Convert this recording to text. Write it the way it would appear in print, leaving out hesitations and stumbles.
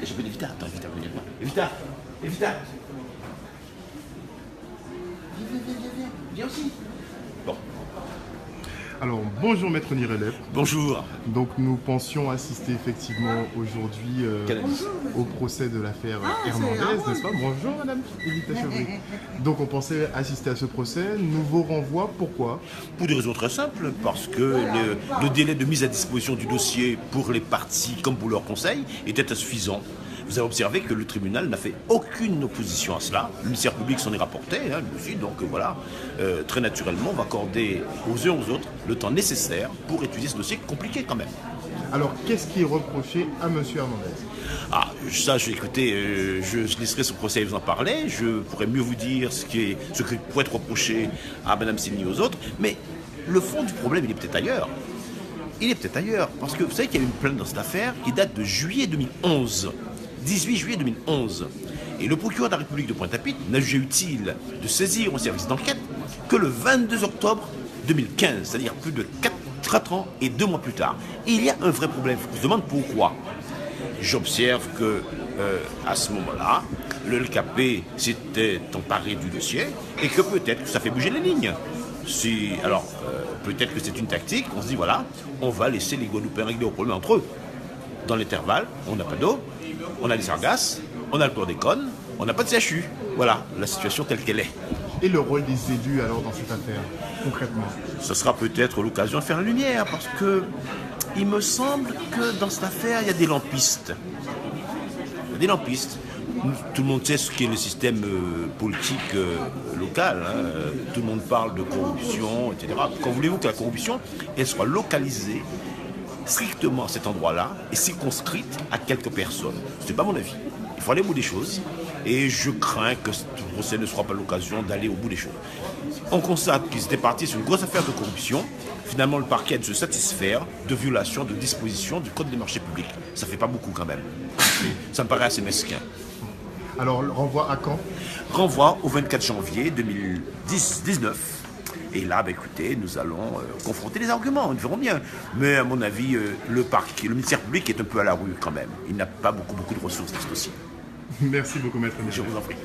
J'appelle Evita. Attends, Evita, viens voir. Evita. Evita. Viens aussi. Bon. Alors, bonjour Maître Nirelep. Bonjour. Donc, nous pensions assister effectivement aujourd'hui au procès de l'affaire Hernandez, n'est-ce pas? Bonjour Madame Evita Chevry. Donc, on pensait assister à ce procès. Nouveau renvoi, pourquoi? Pour des raisons très simples, parce que le délai de mise à disposition du dossier pour les parties comme pour leur conseil était insuffisant. Vous avez observé que le tribunal n'a fait aucune opposition à cela. Le ministère public s'en est rapporté, lui aussi, donc voilà. Très naturellement, on va accorder aux uns aux autres le temps nécessaire pour étudier ce dossier compliqué quand même. Alors, qu'est-ce qui est reproché à M. Hernandez? Ah, ça, écoutez, je laisserai ce procès vous en parler. Je pourrais mieux vous dire ce qui pourrait être reproché à Mme Sylvie et aux autres. Mais le fond du problème, il est peut-être ailleurs. Il est peut-être ailleurs, parce que vous savez qu'il y a une plainte dans cette affaire qui date de juillet 2011. 18 juillet 2011. Et le procureur de la République de Pointe-à-Pitre n'a jugé utile de saisir au service d'enquête que le 22 octobre 2015, c'est-à-dire plus de 4 ans et 2 mois plus tard. Et il y a un vrai problème. On se demande pourquoi. J'observe que à ce moment-là, le LKP s'était emparé du dossier et que peut-être que ça fait bouger les lignes. Alors, peut-être que c'est une tactique. On se dit, voilà, on va laisser les Guadeloupéens régler le problème entre eux. Dans l'intervalle, on n'a pas d'eau, on a des sargasses, on a le chlordécone, on n'a pas de CHU. Voilà, la situation telle qu'elle est. Et le rôle des élus alors dans cette affaire, concrètement? Ce sera peut-être l'occasion de faire la lumière, parce que il me semble que dans cette affaire, il y a des lampistes. Il y a des lampistes. Tout le monde sait ce qu'est le système politique local. Tout le monde parle de corruption, etc. Quand voulez-vous que la corruption, elle soit localisée strictement à cet endroit-là et circonscrite à quelques personnes? Ce n'est pas mon avis. Il faut aller au bout des choses et je crains que ce procès ne soit pas l'occasion d'aller au bout des choses. On constate qu'ils étaient partis sur une grosse affaire de corruption. Finalement, le parquet a dû se satisfaire de violations de dispositions du Code des marchés publics. Ça ne fait pas beaucoup quand même. Ça me paraît assez mesquin. Alors, le renvoi à quand? Renvoi au 24 janvier 2019. Et là, écoutez, nous allons confronter les arguments, nous verrons bien. Mais à mon avis, le ministère public est un peu à la rue quand même. Il n'a pas beaucoup de ressources dans ce dossier. Merci beaucoup, Maître Nirelep. Je vous en prie.